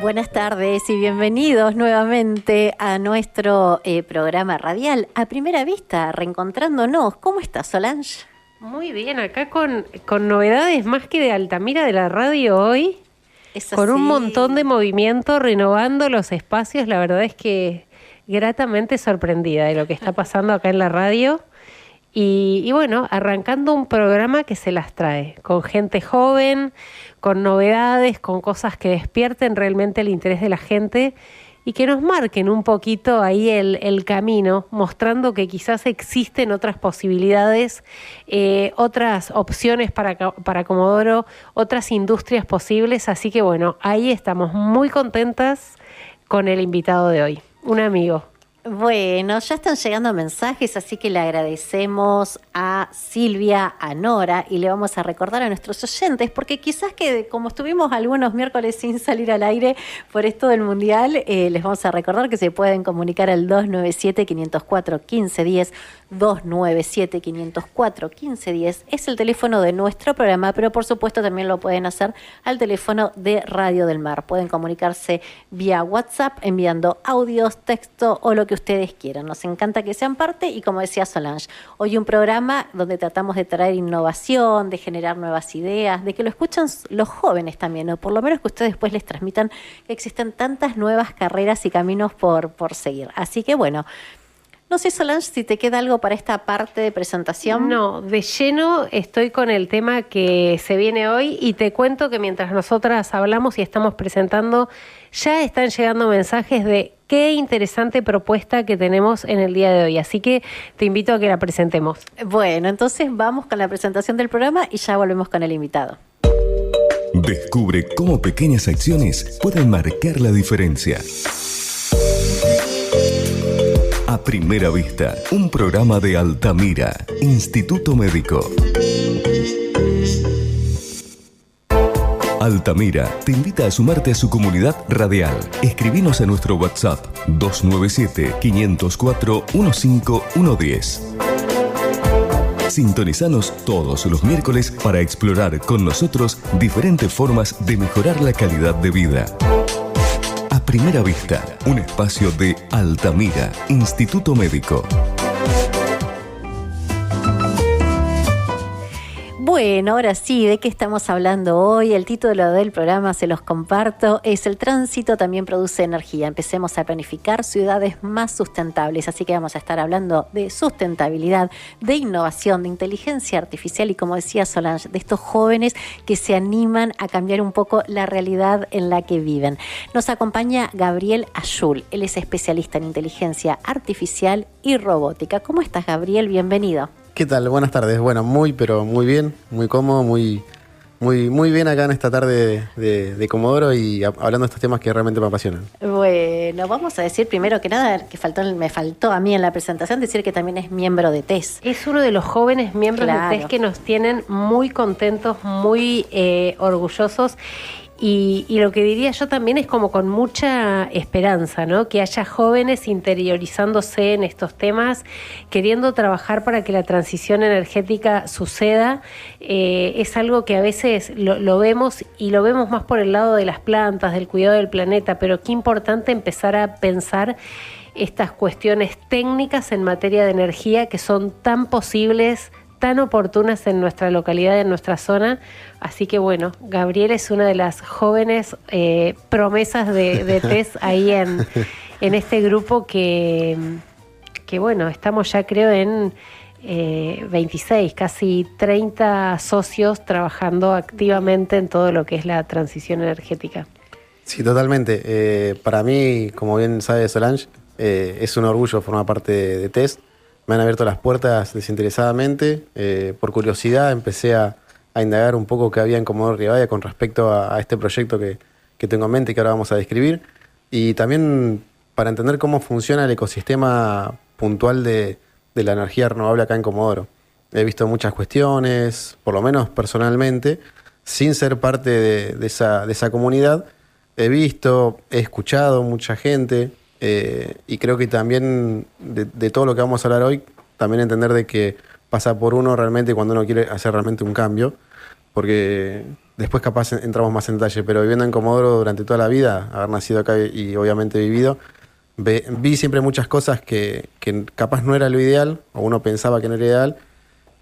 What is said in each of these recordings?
Buenas tardes y bienvenidos nuevamente a nuestro programa radial A Primera Vista, reencontrándonos. ¿Cómo estás, Solange? Muy bien, acá con novedades más que de Altamira de la radio hoy, con un montón de movimiento, renovando los espacios. La verdad es que gratamente sorprendida de lo que está pasando acá en la radio. Y bueno, arrancando un programa que se las trae, con gente joven, con novedades, con cosas que despierten realmente el interés de la gente y que nos marquen un poquito ahí el camino, mostrando que quizás existen otras posibilidades, otras opciones para Comodoro, otras industrias posibles. Así que bueno, ahí estamos muy contentas con el invitado de hoy, un amigo. Bueno, ya están llegando mensajes, así que le agradecemos a Silvia, a Nora, y le vamos a recordar a nuestros oyentes, porque quizás que como estuvimos algunos miércoles sin salir al aire por esto del Mundial, les vamos a recordar que se pueden comunicar al 297-504-1510, 297-504-1510, es el teléfono de nuestro programa, pero por supuesto también lo pueden hacer al teléfono de Radio del Mar. Pueden comunicarse vía WhatsApp, enviando audios, texto o lo que ustedes quieran. Nos encanta que sean parte y, como decía Solange, hoy un programa donde tratamos de traer innovación, de generar nuevas ideas, de que lo escuchan los jóvenes también, o por lo menos que ustedes después les transmitan que existen tantas nuevas carreras y caminos por seguir. Así que bueno, no sé, Solange, si te queda algo para esta parte de presentación. No, de lleno estoy con el tema que se viene hoy y te cuento que mientras nosotras hablamos y estamos presentando, ya están llegando mensajes de qué interesante propuesta que tenemos en el día de hoy. Así que te invito a que la presentemos. Bueno, entonces vamos con la presentación del programa y ya volvemos con el invitado. Descubre cómo pequeñas acciones pueden marcar la diferencia. A Primera Vista, un programa de Altamira, Instituto Médico. Altamira te invita a sumarte a su comunidad radial. Escribinos a nuestro WhatsApp 297-504-15110. Sintonizanos todos los miércoles para explorar con nosotros diferentes formas de mejorar la calidad de vida. A Primera Vista, un espacio de Altamira, Instituto Médico. Bueno, ahora sí, ¿de qué estamos hablando hoy? El título del programa, se los comparto, es El tránsito también produce energía. Empecemos a planificar ciudades más sustentables. Así que vamos a estar hablando de sustentabilidad, de innovación, de inteligencia artificial y, como decía Solange, de estos jóvenes que se animan a cambiar un poco la realidad en la que viven. Nos acompaña Gabriel Ayul. Él es especialista en inteligencia artificial y robótica. ¿Cómo estás, Gabriel? Bienvenido. ¿Qué tal? Buenas tardes. Bueno, pero muy bien, muy cómodo, muy bien acá en esta tarde de Comodoro y hablando de estos temas que realmente me apasionan. Bueno, vamos a decir primero que nada, que me faltó a mí en la presentación decir que también es miembro de TES. Es uno de los jóvenes miembros de TES que nos tienen muy contentos, muy orgullosos. Y lo que diría yo también es como con mucha esperanza, ¿no? Que haya jóvenes interiorizándose en estos temas, queriendo trabajar para que la transición energética suceda. Es algo que a veces lo vemos y lo vemos más por el lado de las plantas, del cuidado del planeta, pero qué importante empezar a pensar estas cuestiones técnicas en materia de energía que son tan posibles, tan oportunas en nuestra localidad, en nuestra zona. Así que bueno, Gabriel es una de las jóvenes promesas de TES ahí en este grupo que bueno, estamos ya creo en 26, casi 30 socios trabajando activamente en todo lo que es la transición energética. Sí, totalmente. Para mí, como bien sabe Solange, es un orgullo formar parte de TES. Me han abierto las puertas desinteresadamente. Por curiosidad empecé a indagar un poco qué había en Comodoro Rivadavia con respecto a este proyecto que tengo en mente y que ahora vamos a describir. Y también para entender cómo funciona el ecosistema puntual de la energía renovable acá en Comodoro. He visto muchas cuestiones, por lo menos personalmente, sin ser parte de esa comunidad. He escuchado mucha gente. Y creo que también de todo lo que vamos a hablar hoy, también entender de que pasa por uno realmente cuando uno quiere hacer realmente un cambio, porque después capaz entramos más en detalle, pero viviendo en Comodoro durante toda la vida, haber nacido acá y obviamente vivido, vi siempre muchas cosas que capaz no era lo ideal, o uno pensaba que no era ideal,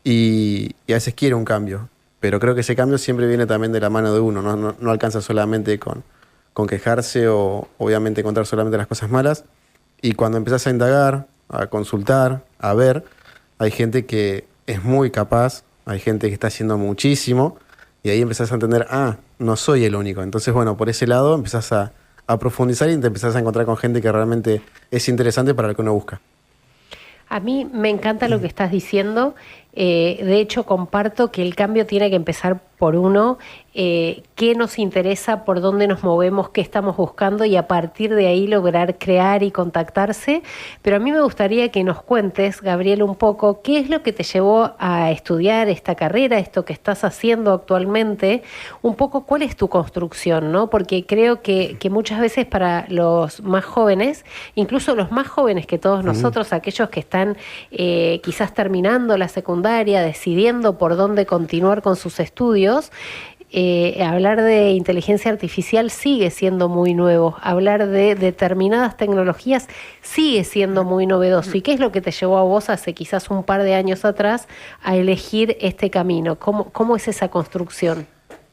y a veces quiere un cambio. Pero creo que ese cambio siempre viene también de la mano de uno, no alcanza solamente con quejarse o obviamente contar solamente las cosas malas. Y cuando empezás a indagar, a consultar, a ver, hay gente que es muy capaz, hay gente que está haciendo muchísimo, y ahí empezás a entender, no soy el único. Entonces, bueno, por ese lado empezás a profundizar y te empezás a encontrar con gente que realmente es interesante para lo que uno busca. A mí me encanta lo que estás diciendo. De hecho, comparto que el cambio tiene que empezar por uno. Qué nos interesa, por dónde nos movemos, qué estamos buscando, y a partir de ahí lograr crear y contactarse. Pero a mí me gustaría que nos cuentes, Gabriel, un poco qué es lo que te llevó a estudiar esta carrera, esto que estás haciendo actualmente, un poco cuál es tu construcción, ¿no? Porque creo que muchas veces para los más jóvenes, incluso los más jóvenes que todos nosotros, aquellos que están quizás terminando la secundaria, decidiendo por dónde continuar con sus estudios, hablar de inteligencia artificial sigue siendo muy nuevo, hablar de determinadas tecnologías sigue siendo muy novedoso. ¿Y qué es lo que te llevó a vos hace quizás un par de años atrás a elegir este camino? ¿Cómo es esa construcción?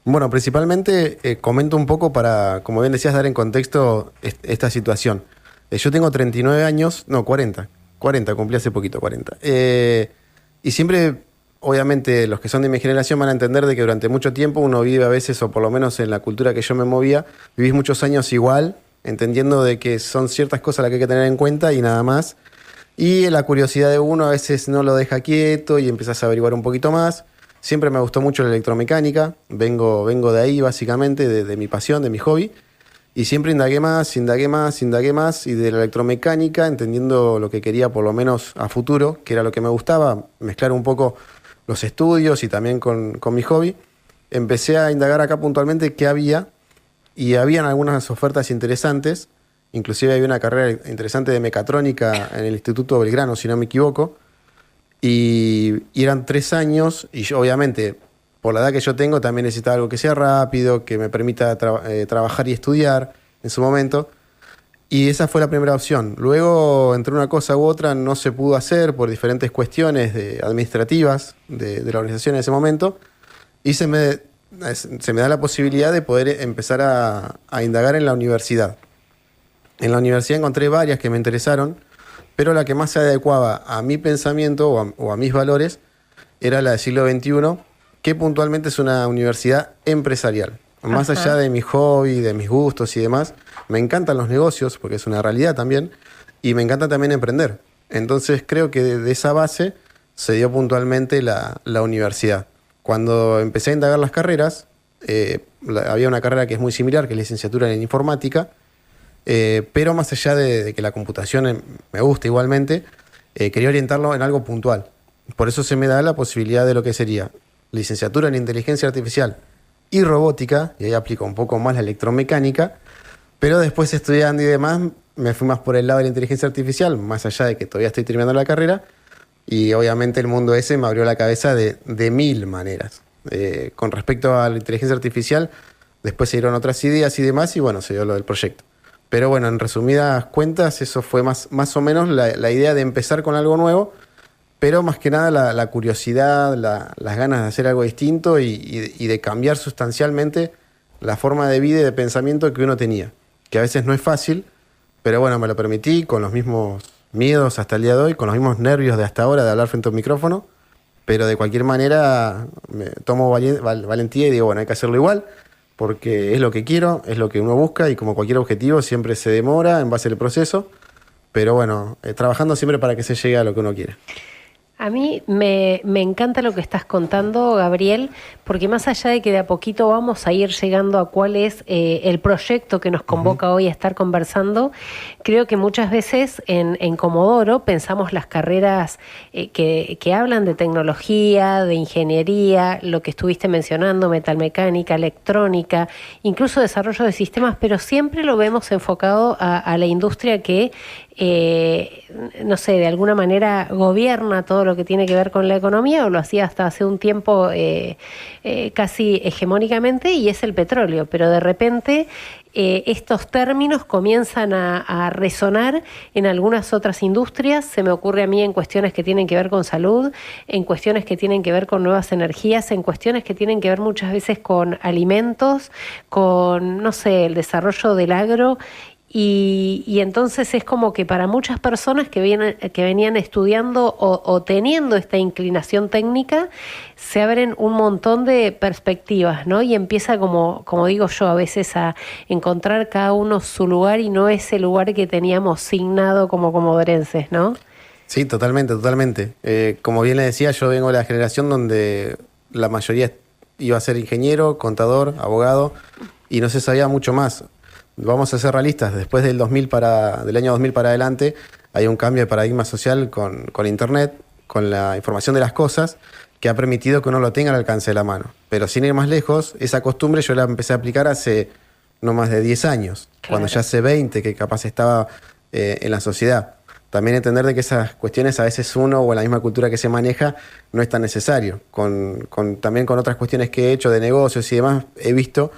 Bueno, principalmente comento un poco para, como bien decías, dar en contexto esta situación. Yo tengo 39 años, no, 40, cumplí hace poquito, 40. Y siempre, obviamente, los que son de mi generación van a entender de que durante mucho tiempo uno vive a veces, o por lo menos en la cultura que yo me movía, vivís muchos años igual, entendiendo de que son ciertas cosas las que hay que tener en cuenta y nada más. Y la curiosidad de uno a veces no lo deja quieto y empezás a averiguar un poquito más. Siempre me gustó mucho la electromecánica, vengo de ahí básicamente, de mi pasión, de mi hobby. Y siempre indagué más, y de la electromecánica, entendiendo lo que quería por lo menos a futuro, que era lo que me gustaba, mezclar un poco los estudios y también con mi hobby. Empecé a indagar acá puntualmente qué había, y habían algunas ofertas interesantes, inclusive había una carrera interesante de mecatrónica en el Instituto Belgrano, si no me equivoco, y eran 3 años, y yo obviamente, por la edad que yo tengo, también necesitaba algo que sea rápido, que me permita trabajar y estudiar en su momento. Y esa fue la primera opción. Luego, entre una cosa u otra, no se pudo hacer por diferentes cuestiones administrativas de la organización en ese momento. Y se me da la posibilidad de poder empezar a indagar en la universidad. En la universidad encontré varias que me interesaron, pero la que más se adecuaba a mi pensamiento o a mis valores era la del siglo XXI, que puntualmente es una universidad empresarial. Más allá de mi hobby, de mis gustos y demás, me encantan los negocios, porque es una realidad también, y me encanta también emprender. Entonces creo que de esa base se dio puntualmente la universidad. Cuando empecé a indagar las carreras, había una carrera que es muy similar, que es licenciatura en informática, pero más allá de que la computación me gusta igualmente, quería orientarlo en algo puntual. Por eso se me da la posibilidad de lo que sería licenciatura en inteligencia artificial y robótica, y ahí aplico un poco más la electromecánica, pero después estudiando y demás me fui más por el lado de la inteligencia artificial, más allá de que todavía estoy terminando la carrera, y obviamente el mundo ese me abrió la cabeza de 1000 maneras. Con respecto a la inteligencia artificial, después se dieron otras ideas y demás, y bueno, se dio lo del proyecto. Pero bueno, en resumidas cuentas, eso fue más o menos la idea de empezar con algo nuevo, pero más que nada la curiosidad, las ganas de hacer algo distinto y de cambiar sustancialmente la forma de vida y de pensamiento que uno tenía, que a veces no es fácil, pero bueno, me lo permití con los mismos miedos hasta el día de hoy, con los mismos nervios de hasta ahora de hablar frente a un micrófono, pero de cualquier manera me tomo valentía y digo, bueno, hay que hacerlo igual, porque es lo que quiero, es lo que uno busca, y como cualquier objetivo siempre se demora en base al proceso, pero bueno, trabajando siempre para que se llegue a lo que uno quiere. A mí me encanta lo que estás contando, Gabriel, porque más allá de que de a poquito vamos a ir llegando a cuál es el proyecto que nos convoca hoy a estar conversando, creo que muchas veces en Comodoro pensamos las carreras que hablan de tecnología, de ingeniería, lo que estuviste mencionando, metalmecánica, electrónica, incluso desarrollo de sistemas, pero siempre lo vemos enfocado a la industria que, no sé, de alguna manera gobierna todo lo que tiene que ver con la economía, o lo hacía hasta hace un tiempo casi hegemónicamente, y es el petróleo. Pero de repente estos términos comienzan a resonar en algunas otras industrias. Se me ocurre a mí en cuestiones que tienen que ver con salud, en cuestiones que tienen que ver con nuevas energías, en cuestiones que tienen que ver muchas veces con alimentos, con, no sé, el desarrollo del agro. Y entonces es como que para muchas personas que venían estudiando o teniendo esta inclinación técnica, se abren un montón de perspectivas, ¿no? Y empieza, como digo yo, a veces a encontrar cada uno su lugar, y no ese lugar que teníamos signado como comodorenses, ¿no? Sí, totalmente. Como bien le decía, yo vengo de la generación donde la mayoría iba a ser ingeniero, contador, abogado, y no se sabía mucho más. Vamos a ser realistas, después del año 2000 para adelante, hay un cambio de paradigma social con Internet, con la información de las cosas, que ha permitido que uno lo tenga al alcance de la mano. Pero sin ir más lejos, esa costumbre yo la empecé a aplicar hace no más de 10 años, claro, cuando ya hace 20 que capaz estaba en la sociedad. También entender de que esas cuestiones a veces uno, o en la misma cultura que se maneja, no es tan necesario. También con otras cuestiones que he hecho de negocios y demás, he visto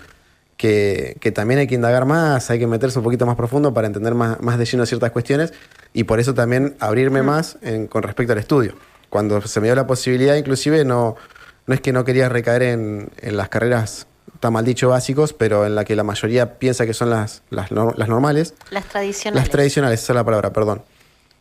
que también hay que indagar más, hay que meterse un poquito más profundo para entender más de lleno ciertas cuestiones, y por eso también abrirme más con respecto al estudio. Cuando se me dio la posibilidad, inclusive, no es que no quería recaer en las carreras, está mal dicho, básicos, pero en la que la mayoría piensa que son las normales. Las tradicionales. Las tradicionales, esa es la palabra, perdón.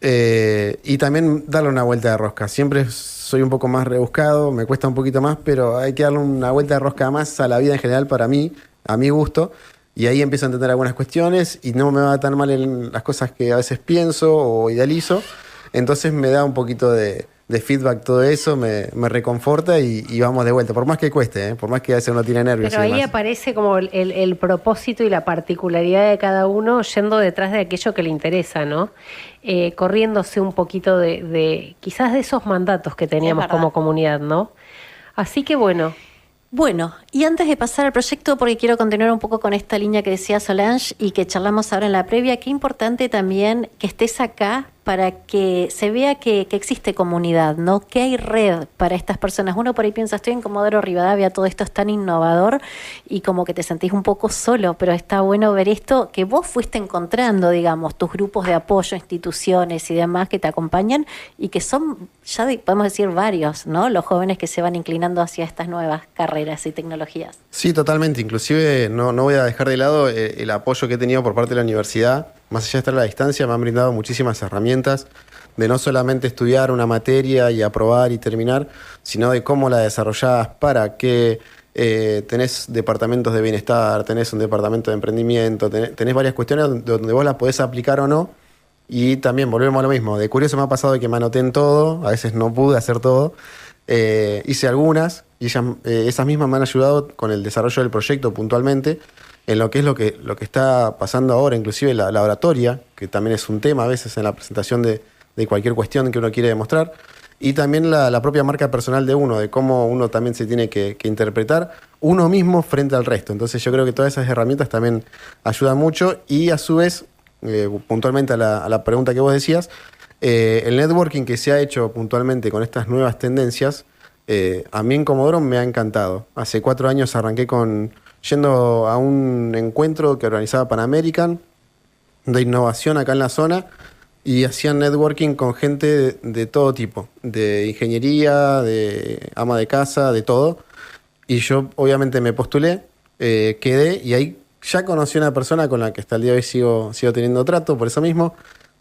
Y también darle una vuelta de rosca. Siempre soy un poco más rebuscado, me cuesta un poquito más, pero hay que darle una vuelta de rosca más a la vida en general para mí, a mi gusto, y ahí empiezo a entender algunas cuestiones y no me va tan mal en las cosas que a veces pienso o idealizo. Entonces me da un poquito de feedback todo eso, me reconforta y vamos de vuelta, por más que cueste, por más que a veces uno tiene nervios. Pero ahí aparece como el propósito y la particularidad de cada uno yendo detrás de aquello que le interesa, ¿no? Corriéndose un poquito de quizás de esos mandatos que teníamos como comunidad, ¿no? Así que bueno, y antes de pasar al proyecto, porque quiero continuar un poco con esta línea que decía Solange y que charlamos ahora en la previa, qué importante también que estés acá para que se vea que existe comunidad, ¿no? Que hay red para estas personas. Uno por ahí piensa, estoy en Comodoro Rivadavia, todo esto es tan innovador y como que te sentís un poco solo, pero está bueno ver esto, que vos fuiste encontrando, digamos, tus grupos de apoyo, instituciones y demás que te acompañan y que son, ya podemos decir, varios, ¿no? Los jóvenes que se van inclinando hacia estas nuevas carreras y tecnologías. Sí, totalmente. Inclusive no voy a dejar de lado el apoyo que he tenido por parte de la universidad. Más allá de estar a la distancia, me han brindado muchísimas herramientas de no solamente estudiar una materia y aprobar y terminar, sino de cómo la desarrollás, para qué. Tenés departamentos de bienestar, tenés un departamento de emprendimiento, tenés varias cuestiones donde vos las podés aplicar o no. Y también volvemos a lo mismo. De curioso me ha pasado de que me anoté en todo, a veces no pude hacer todo. Hice algunas y esas mismas me han ayudado con el desarrollo del proyecto puntualmente, en lo que es lo que está pasando ahora, inclusive la oratoria, que también es un tema a veces en la presentación de cualquier cuestión que uno quiere demostrar, y también la propia marca personal de uno, de cómo uno también se tiene que interpretar uno mismo frente al resto. Entonces yo creo que todas esas herramientas también ayudan mucho, y a su vez, puntualmente a la pregunta que vos decías, el networking que se ha hecho puntualmente con estas nuevas tendencias, a mí en Comodoro me ha encantado. Hace 4 años arranqué yendo a un encuentro que organizaba Pan American de innovación acá en la zona, y hacían networking con gente de todo tipo, de ingeniería, de ama de casa, de todo. Y yo obviamente me postulé, quedé, y ahí ya conocí a una persona con la que hasta el día de hoy sigo teniendo trato, por eso mismo,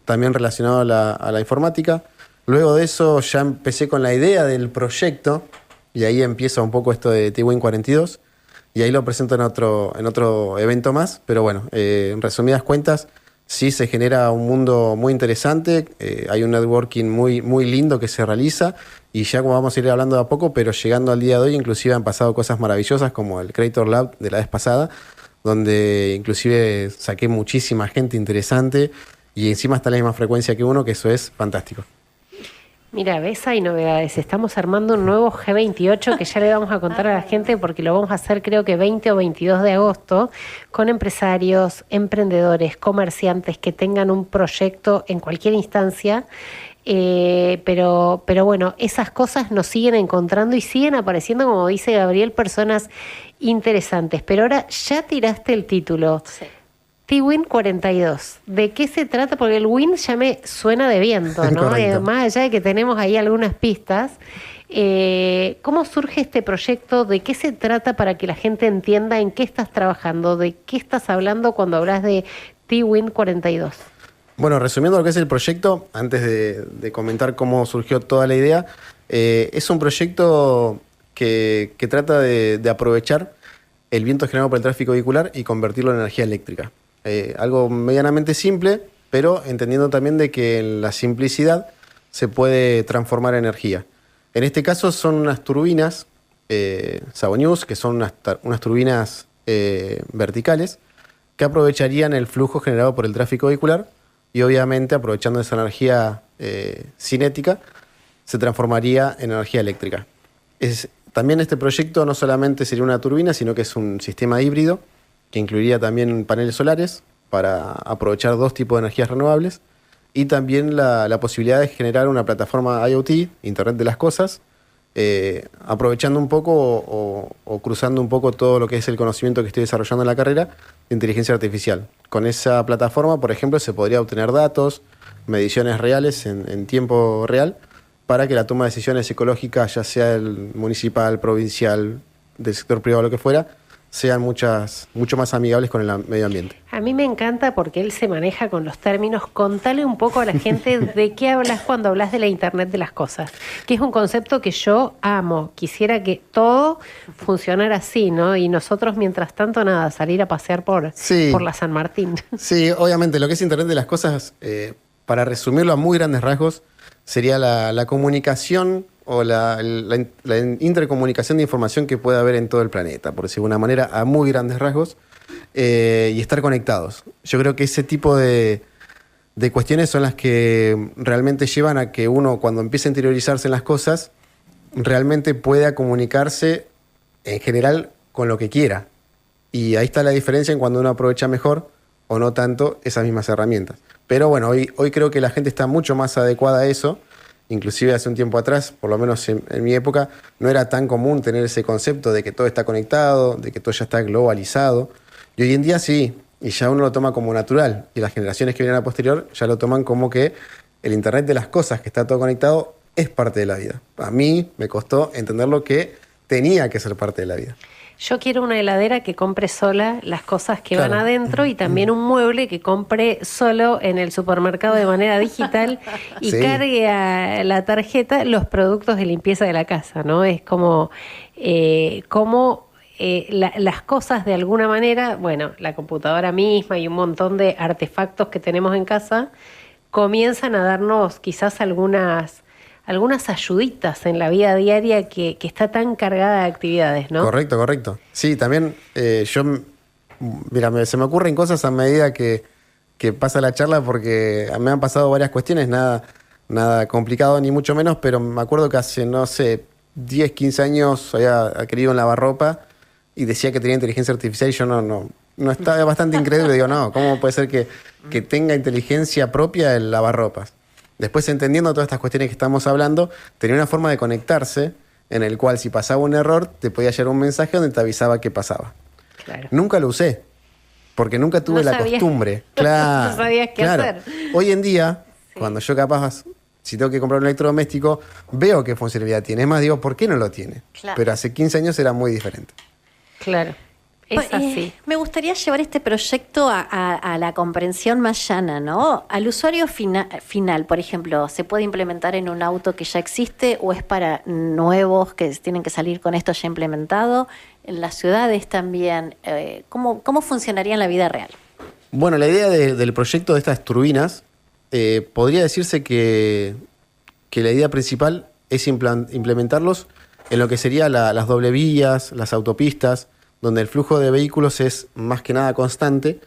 también relacionado a la informática. Luego de eso ya empecé con la idea del proyecto, y ahí empieza un poco esto de Twin 42, y ahí lo presento en otro evento más. Pero bueno, en resumidas cuentas, sí se genera un mundo muy interesante, hay un networking muy, muy lindo que se realiza, y ya como vamos a ir hablando de a poco, pero llegando al día de hoy, inclusive han pasado cosas maravillosas como el Creator Lab de la vez pasada, donde inclusive saqué muchísima gente interesante, y encima está a la misma frecuencia que uno, que eso es fantástico. Mira, ves, hay novedades. Estamos armando un nuevo G28 que ya le vamos a contar a la gente, porque lo vamos a hacer creo que 20 o 22 de agosto, con empresarios, emprendedores, comerciantes que tengan un proyecto en cualquier instancia, Pero bueno, esas cosas nos siguen encontrando y siguen apareciendo, como dice Gabriel, personas interesantes. Pero ahora ya tiraste el título. Sí. T-Win 42. ¿De qué se trata? Porque el Win ya me suena de viento, ¿no? Más allá de que tenemos ahí algunas pistas. ¿Cómo surge este proyecto? ¿De qué se trata para que la gente entienda en qué estás trabajando? ¿De qué estás hablando cuando hablas de T-Win 42? Bueno, resumiendo lo que es el proyecto, antes de comentar cómo surgió toda la idea, es un proyecto que trata de aprovechar el viento generado por el tráfico vehicular y convertirlo en energía eléctrica. Algo medianamente simple, pero entendiendo también de que en la simplicidad se puede transformar en energía. En este caso son unas turbinas Savonius, que son unas turbinas verticales que aprovecharían el flujo generado por el tráfico vehicular y obviamente aprovechando esa energía cinética se transformaría en energía eléctrica. También este proyecto no solamente sería una turbina, sino que es un sistema híbrido que incluiría también paneles solares para aprovechar dos tipos de energías renovables y también la posibilidad de generar una plataforma IoT, Internet de las Cosas, aprovechando un poco o cruzando un poco todo lo que es el conocimiento que estoy desarrollando en la carrera de inteligencia artificial. Con esa plataforma, por ejemplo, se podría obtener datos, mediciones reales en tiempo real, para que la toma de decisiones ecológicas, ya sea el municipal, provincial, del sector privado, lo que fuera, sean mucho más amigables con el medio ambiente. A mí me encanta porque él se maneja con los términos. Contale un poco a la gente de qué hablas cuando hablas de la Internet de las Cosas, que es un concepto que yo amo. Quisiera que todo funcionara así, ¿no? Y nosotros, mientras tanto, nada, salir a pasear por la San Martín. Sí, obviamente, lo que es Internet de las Cosas, para resumirlo a muy grandes rasgos, sería la comunicación o la intercomunicación de información que puede haber en todo el planeta, por decirlo de alguna manera, a muy grandes rasgos, y estar conectados. Yo creo que ese tipo de cuestiones son las que realmente llevan a que uno, cuando empieza a interiorizarse en las cosas, realmente pueda comunicarse en general con lo que quiera. Y ahí está la diferencia en cuando uno aprovecha mejor o no tanto esas mismas herramientas. Pero bueno, hoy creo que la gente está mucho más adecuada a eso. Inclusive hace un tiempo atrás, por lo menos en mi época, no era tan común tener ese concepto de que todo está conectado, de que todo ya está globalizado. Y hoy en día sí, y ya uno lo toma como natural. Y las generaciones que vienen a posterior ya lo toman como que el Internet de las Cosas, que está todo conectado, es parte de la vida. A mí me costó entenderlo que tenía que ser parte de la vida. Yo quiero una heladera que compre sola las cosas que van adentro y también un mueble que compre solo en el supermercado de manera digital y cargue a la tarjeta los productos de limpieza de la casa, ¿no? Es como las cosas de alguna manera, bueno, la computadora misma y un montón de artefactos que tenemos en casa comienzan a darnos quizás algunas ayuditas en la vida diaria que está tan cargada de actividades, ¿no? Correcto. Sí, también se me ocurren cosas a medida que pasa la charla porque me han pasado varias cuestiones, nada complicado ni mucho menos, pero me acuerdo que hace, 10, 15 años había querido un lavarropa y decía que tenía inteligencia artificial y yo no estaba bastante incrédulo. Digo, no, ¿cómo puede ser que tenga inteligencia propia el lavarropas? Después, entendiendo todas estas cuestiones que estamos hablando, tenía una forma de conectarse en el cual si pasaba un error te podía llegar un mensaje donde te avisaba qué pasaba. Claro. Nunca lo usé, porque nunca tuve la costumbre. Claro, no sabías qué hacer. Hoy en día, cuando yo capaz, si tengo que comprar un electrodoméstico, veo qué funcionalidad tiene. Es más, digo, ¿por qué no lo tiene? Claro. Pero hace 15 años era muy diferente. Claro. Es así. Me gustaría llevar este proyecto a la comprensión más llana, ¿no? Al usuario final, por ejemplo, ¿se puede implementar en un auto que ya existe o es para nuevos que tienen que salir con esto ya implementado? En las ciudades también, ¿cómo funcionaría en la vida real? Bueno, la idea del proyecto de estas turbinas, podría decirse que la idea principal es implementarlos en lo que sería las doble vías, las autopistas, donde el flujo de vehículos es más que nada constante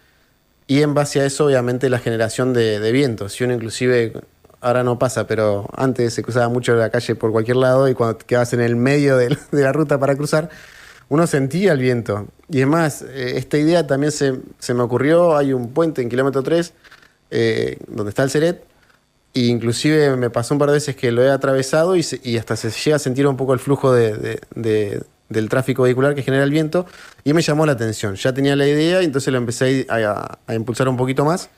y en base a eso obviamente la generación de viento. Si uno inclusive, ahora no pasa, pero antes se cruzaba mucho la calle por cualquier lado y cuando quedabas en el medio de la ruta para cruzar, uno sentía el viento. Y es más, esta idea también se me ocurrió, hay un puente en kilómetro 3, donde está el Seret, Y inclusive me pasó un par de veces que lo he atravesado y hasta se llega a sentir un poco el flujo del tráfico vehicular que genera el viento, y me llamó la atención. Ya tenía la idea y entonces lo empecé a impulsar un poquito más.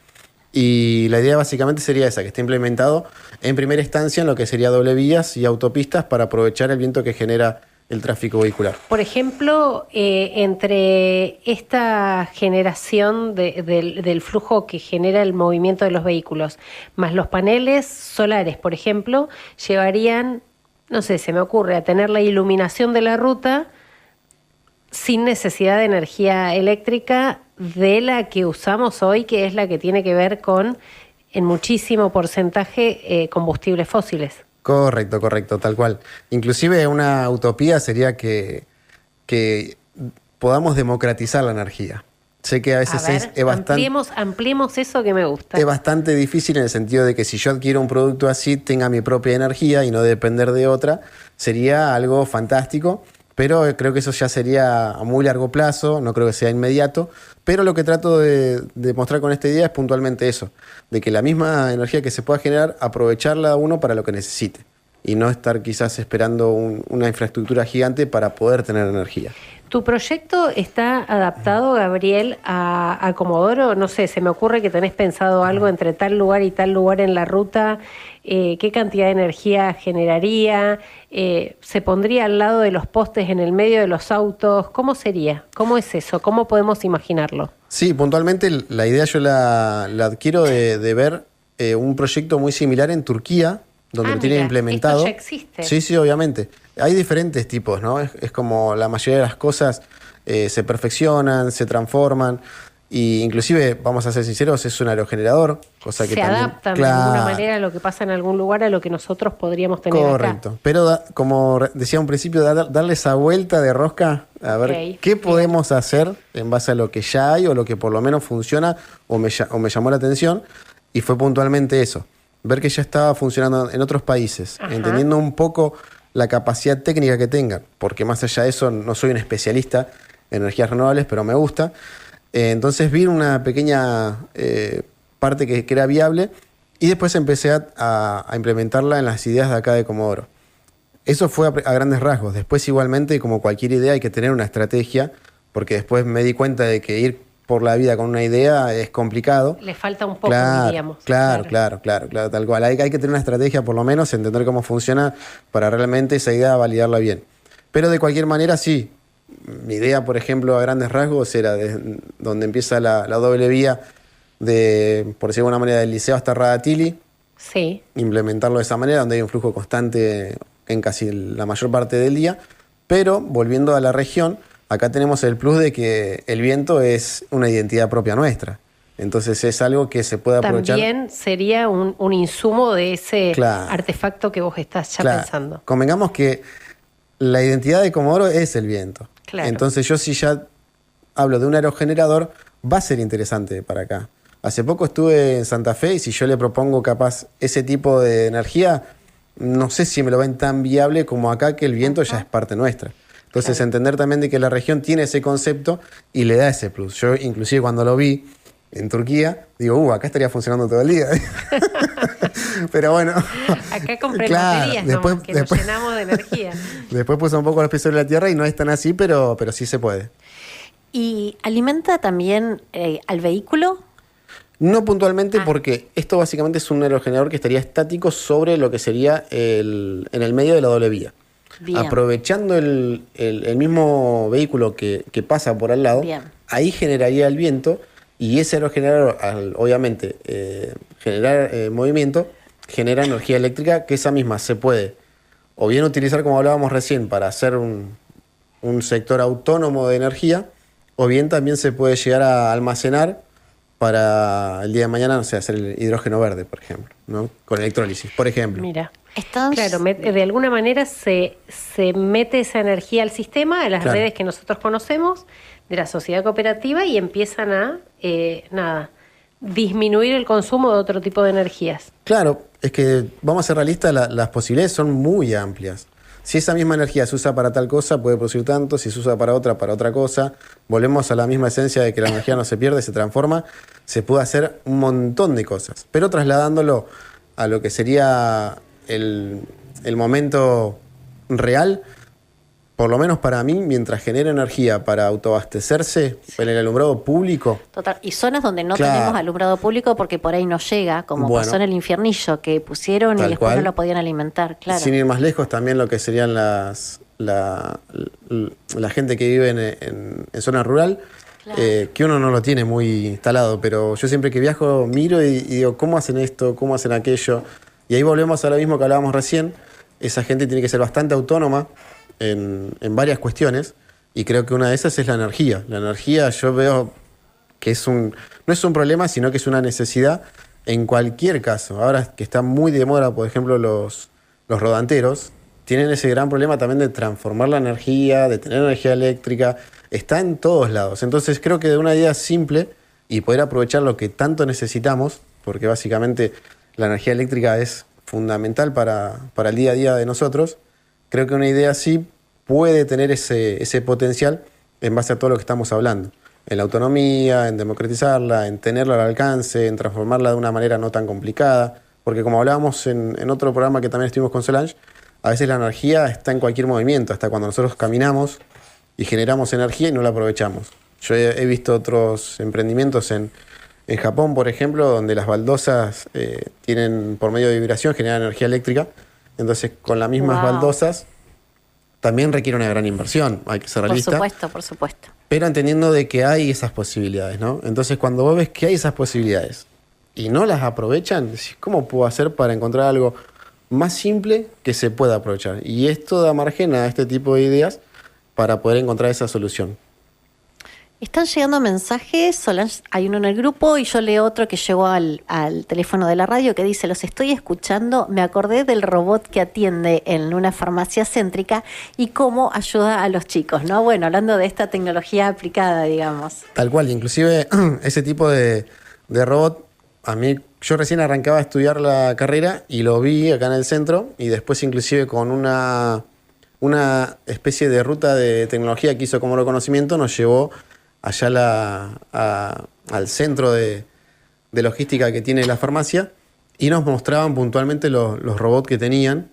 Y la idea básicamente sería esa, que esté implementado en primera instancia en lo que sería doble vías y autopistas para aprovechar el viento que genera el tráfico vehicular. Por ejemplo, entre esta generación del flujo que genera el movimiento de los vehículos, más los paneles solares, por ejemplo, llevarían, no sé, se me ocurre, a tener la iluminación de la ruta sin necesidad de energía eléctrica de la que usamos hoy, que es la que tiene que ver con, en muchísimo porcentaje, combustibles fósiles. Correcto, tal cual. Inclusive una utopía sería que podamos democratizar la energía. Sé que a veces es bastante... Ampliemos eso que me gusta. Es bastante difícil en el sentido de que si yo adquiero un producto así, tenga mi propia energía y no depender de otra, sería algo fantástico. Pero creo que eso ya sería a muy largo plazo, no creo que sea inmediato. Pero lo que trato de mostrar con esta idea es puntualmente eso, de que la misma energía que se pueda generar, aprovecharla uno para lo que necesite. Y no estar quizás esperando una infraestructura gigante para poder tener energía. ¿Tu proyecto está adaptado, Gabriel, a Comodoro? No sé, se me ocurre que tenés pensado algo entre tal lugar y tal lugar en la ruta. ¿Qué cantidad de energía generaría? ¿Se pondría al lado de los postes en el medio de los autos? ¿Cómo sería? ¿Cómo es eso? ¿Cómo podemos imaginarlo? Sí, puntualmente la idea yo la adquiero de ver un proyecto muy similar en Turquía, donde lo tienen implementado. ¿Esto ya existe? Sí, obviamente. Hay diferentes tipos, ¿no? Es como la mayoría de las cosas se perfeccionan, se transforman, y inclusive, vamos a ser sinceros, es un aerogenerador, cosa que se también... adaptan de alguna manera a lo que pasa en algún lugar, a lo que nosotros podríamos tener Correcto. acá. Pero como decía un principio, darle esa vuelta de rosca, a ver qué podemos hacer en base a lo que ya hay o lo que por lo menos funciona o me llamó la atención, y fue puntualmente eso. Ver que ya estaba funcionando en otros países, entendiendo un poco la capacidad técnica que tengan, porque más allá de eso no soy un especialista en energías renovables, pero me gusta. Entonces vi una pequeña parte que era viable y después empecé a implementarla en las ideas de acá de Comodoro. Eso fue a grandes rasgos. Después igualmente, como cualquier idea, hay que tener una estrategia, porque después me di cuenta de que ir por la vida con una idea es complicado. Le falta un poco, diríamos. Claro, tal cual. Hay que tener una estrategia, por lo menos, entender cómo funciona para realmente esa idea validarla bien. Pero de cualquier manera, sí. Mi idea, por ejemplo, a grandes rasgos era donde empieza la doble vía por decirlo de alguna manera, del Liceo hasta Radatili. Sí. Implementarlo de esa manera, donde hay un flujo constante en casi la mayor parte del día. Pero, volviendo a la región, acá tenemos el plus de que el viento es una identidad propia nuestra. Entonces es algo que se puede aprovechar. También sería un insumo de ese artefacto que vos estás ya pensando. Convengamos que la identidad de Comodoro es el viento. Claro. Entonces yo si ya hablo de un aerogenerador, va a ser interesante para acá. Hace poco estuve en Santa Fe y si yo le propongo capaz ese tipo de energía, no sé si me lo ven tan viable como acá, que el viento ya es parte nuestra. Entonces entender también de que la región tiene ese concepto y le da ese plus. Yo inclusive cuando lo vi en Turquía, digo, acá estaría funcionando todo el día. Pero bueno. Acá compré baterías, después nos llenamos de energía. Después puse un poco los pies sobre la tierra y no es tan así, pero sí se puede. ¿Y alimenta también al vehículo? No puntualmente, porque esto básicamente es un aerogenerador que estaría estático sobre lo que sería en el medio de la doble vía. Bien. Aprovechando el mismo vehículo que pasa por al lado, ahí generaría el viento, y ese aerogenerador, al obviamente generar movimiento, genera energía eléctrica, que esa misma se puede o bien utilizar, como hablábamos recién, para hacer un sector autónomo de energía, o bien también se puede llegar a almacenar para el día de mañana, no sé, hacer el hidrógeno verde, por ejemplo, ¿no? Con electrólisis, por ejemplo. Mira, claro, de alguna manera se mete esa energía al sistema, a las redes que nosotros conocemos, de la sociedad cooperativa, y empiezan a disminuir el consumo de otro tipo de energías. Claro, es que vamos a ser realistas, las posibilidades son muy amplias. Si esa misma energía se usa para tal cosa, puede producir tanto; si se usa para otra cosa. Volvemos a la misma esencia de que la energía no se pierde, se transforma. Se puede hacer un montón de cosas, pero trasladándolo a lo que sería el momento real, por lo menos para mí, mientras genera energía para autoabastecerse en el alumbrado público. Total. Y zonas donde no tenemos alumbrado público porque por ahí no llega, como pasó en el Infiernillo, que pusieron y después no lo podían alimentar. Claro. Sin ir más lejos, también lo que serían la gente que vive en zona rural, claro. Que uno no lo tiene muy instalado, pero yo siempre que viajo miro y digo, ¿cómo hacen esto? ¿Cómo hacen aquello? Y ahí volvemos a lo mismo que hablábamos recién. Esa gente tiene que ser bastante autónoma en varias cuestiones, y creo que una de esas es la energía. La energía yo veo que no es un problema, sino que es una necesidad en cualquier caso. Ahora que está muy de moda, por ejemplo, los rodanteros, tienen ese gran problema también de transformar la energía, de tener energía eléctrica, está en todos lados. Entonces creo que de una idea simple y poder aprovechar lo que tanto necesitamos, porque básicamente la energía eléctrica es fundamental para el día a día de nosotros. Creo que una idea así puede tener ese potencial en base a todo lo que estamos hablando. En la autonomía, en democratizarla, en tenerla al alcance, en transformarla de una manera no tan complicada. Porque como hablábamos en otro programa que también estuvimos con Solange, a veces la energía está en cualquier movimiento, hasta cuando nosotros caminamos y generamos energía y no la aprovechamos. Yo he visto otros emprendimientos en Japón, por ejemplo, donde las baldosas tienen, por medio de vibración, generan energía eléctrica. Entonces, con las mismas baldosas, también requiere una gran inversión, hay que ser realista. Por supuesto. Pero entendiendo de que hay esas posibilidades, ¿no? Entonces, cuando vos ves que hay esas posibilidades y no las aprovechan, decís, ¿cómo puedo hacer para encontrar algo más simple que se pueda aprovechar? Y esto da margen a este tipo de ideas para poder encontrar esa solución. Están llegando mensajes, Solange, hay uno en el grupo y yo leo otro que llegó al teléfono de la radio que dice: los estoy escuchando, me acordé del robot que atiende en una farmacia céntrica y cómo ayuda a los chicos, ¿no? Bueno, hablando de esta tecnología aplicada, digamos. Tal cual, inclusive ese tipo de robot, a mí, yo recién arrancaba a estudiar la carrera y lo vi acá en el centro, y después inclusive con una especie de ruta de tecnología que hizo como reconocimiento, nos llevó allá al centro de logística que tiene la farmacia, y nos mostraban puntualmente los robots que tenían,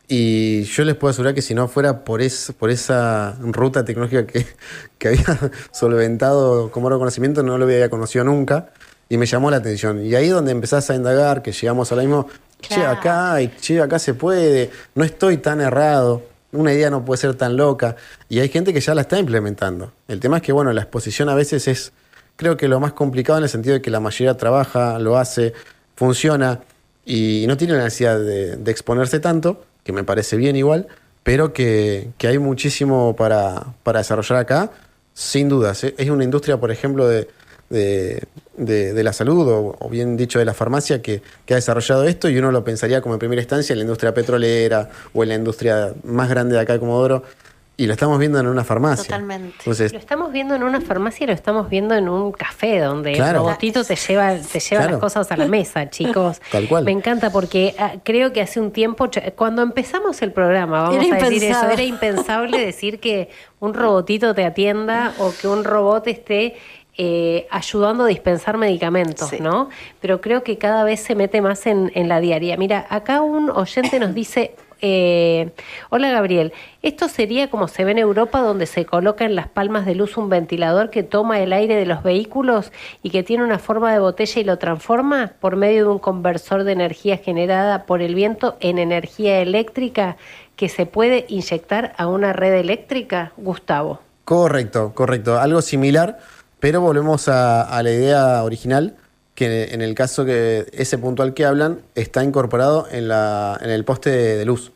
y yo les puedo asegurar que si no fuera por esa ruta tecnológica que había solventado como reconocimiento, no lo había conocido nunca, y me llamó la atención. Y ahí es donde empezás a indagar, que llegamos a lo mismo, claro. Acá se puede, no estoy tan errado. Una idea no puede ser tan loca, y hay gente que ya la está implementando. El tema es que, bueno, la exposición a veces es, creo que lo más complicado, en el sentido de que la mayoría trabaja, lo hace, funciona, y no tiene la necesidad de exponerse tanto, que me parece bien igual, pero que hay muchísimo para desarrollar acá, sin dudas. Es una industria, por ejemplo, de la salud, o bien dicho de la farmacia, que ha desarrollado esto, y uno lo pensaría como en primera instancia en la industria petrolera o en la industria más grande de acá de Comodoro, y lo estamos viendo en una farmacia. Totalmente. Entonces, lo estamos viendo en una farmacia y lo estamos viendo en un café, donde el robotito te lleva las cosas a la mesa, chicos. Tal cual. Me encanta porque creo que hace un tiempo, cuando empezamos el programa, vamos a decir eso, era impensable decir que un robotito te atienda o que un robot esté ayudando a dispensar medicamentos, sí, ¿no? Pero creo que cada vez se mete más en la diaria. Mira, acá un oyente nos dice: hola Gabriel, esto sería como se ve en Europa, donde se coloca en las palmas de luz un ventilador que toma el aire de los vehículos y que tiene una forma de botella y lo transforma por medio de un conversor de energía generada por el viento en energía eléctrica que se puede inyectar a una red eléctrica. Gustavo. Correcto. Algo similar, pero volvemos a la idea original, que en el caso que ese puntual que hablan está incorporado en el poste de luz.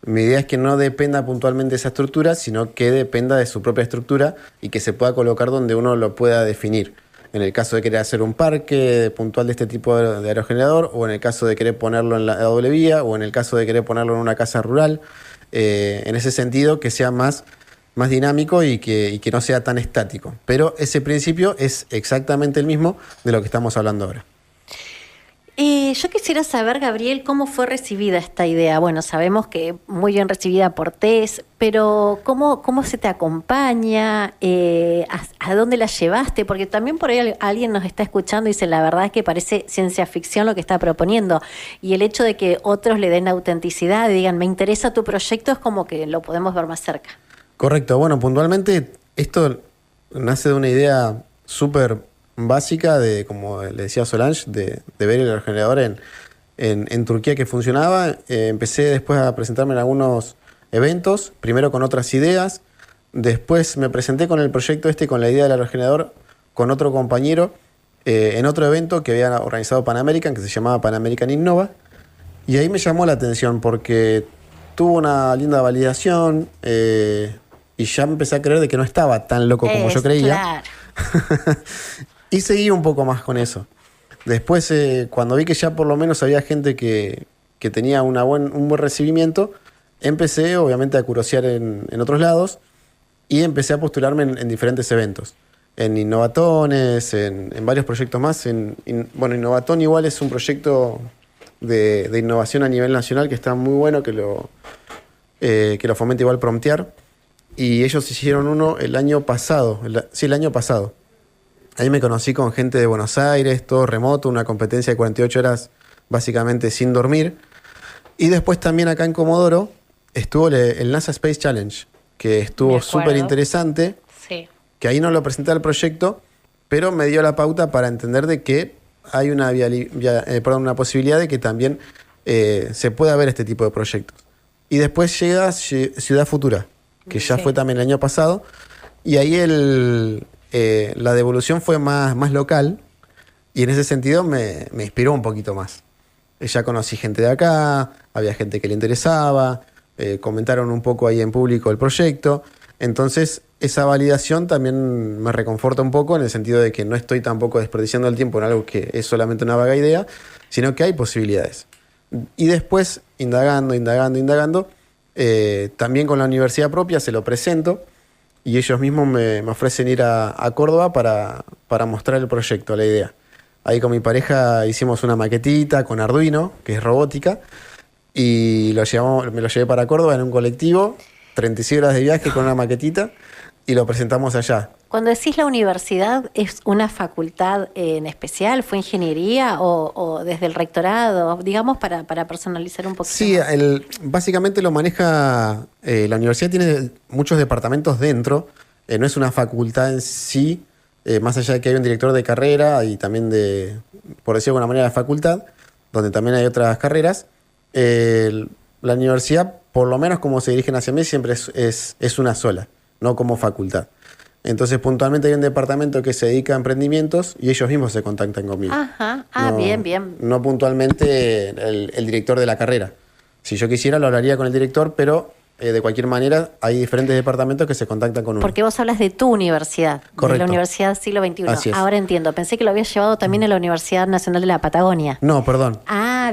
Mi idea es que no dependa puntualmente de esa estructura, sino que dependa de su propia estructura y que se pueda colocar donde uno lo pueda definir. En el caso de querer hacer un parque puntual de este tipo de aerogenerador, o en el caso de querer ponerlo en la doble vía, o en el caso de querer ponerlo en una casa rural, en ese sentido que sea más dinámico y que no sea tan estático. Pero ese principio es exactamente el mismo de lo que estamos hablando ahora. Yo quisiera saber, Gabriel, cómo fue recibida esta idea. Bueno, sabemos que muy bien recibida por TES, pero ¿cómo se te acompaña? ¿A dónde la llevaste? Porque también por ahí alguien nos está escuchando y dice, la verdad es que parece ciencia ficción lo que está proponiendo. Y el hecho de que otros le den autenticidad y digan, me interesa tu proyecto, es como que lo podemos ver más cerca. Correcto. Bueno, puntualmente esto nace de una idea súper básica de, como le decía Solange, de ver el aerogenerador en Turquía que funcionaba. Empecé después a presentarme en algunos eventos, primero con otras ideas, después me presenté con el proyecto con la idea del aerogenerador, con otro compañero, en otro evento que había organizado Pan American, que se llamaba Pan American Innova, y ahí me llamó la atención porque tuvo una linda validación, y ya me empecé a creer de que no estaba tan loco como yo creía. Claro. Y seguí un poco más con eso. Después, cuando vi que ya por lo menos había gente que tenía un buen recibimiento, empecé obviamente a curiosear en otros lados y empecé a postularme en diferentes eventos. En Innovatones, en varios proyectos más. Bueno, Innovatón igual es un proyecto de innovación a nivel nacional que está muy bueno, que lo fomenta igual Promptear. Y ellos hicieron uno el año pasado. El año pasado. Ahí me conocí con gente de Buenos Aires, todo remoto, una competencia de 48 horas básicamente sin dormir. Y después también acá en Comodoro estuvo el NASA Space Challenge, que estuvo súper interesante. Sí. Que ahí no lo presenté al proyecto, pero me dio la pauta para entender de que hay una posibilidad de que también se pueda ver este tipo de proyectos. Y después llega Ciudad Futura, que ya fue también el año pasado, y ahí la devolución fue más local, y en ese sentido me inspiró un poquito más. Ya conocí gente de acá, había gente que le interesaba, comentaron un poco ahí en público el proyecto, entonces esa validación también me reconforta un poco en el sentido de que no estoy tampoco desperdiciando el tiempo en algo que es solamente una vaga idea, sino que hay posibilidades. Y después, indagando, también con la universidad propia se lo presento, y ellos mismos me ofrecen ir a Córdoba para mostrar el proyecto, la idea. Ahí con mi pareja hicimos una maquetita con Arduino, que es robótica, y me lo llevé para Córdoba en un colectivo, 36 horas de viaje con una maquetita, y lo presentamos allá. Cuando decís la universidad, ¿es una facultad en especial? ¿Fue ingeniería o desde el rectorado? Digamos, para personalizar un poquito. Sí, básicamente lo maneja, la universidad tiene muchos departamentos dentro, no es una facultad en sí, más allá de que hay un director de carrera y también por decirlo de alguna manera, la facultad, donde también hay otras carreras. La universidad, por lo menos como se dirigen hacia mí, siempre es una sola, no como facultad. Entonces, puntualmente hay un departamento que se dedica a emprendimientos y ellos mismos se contactan conmigo. Ajá, bien. No puntualmente el director de la carrera. Si yo quisiera, lo hablaría con el director, pero de cualquier manera hay diferentes departamentos que se contactan con uno. Porque vos hablas de tu universidad, correcto, de la Universidad Siglo XXI. Así es. Ahora entiendo, pensé que lo habías llevado también a la Universidad Nacional de la Patagonia. No, perdón.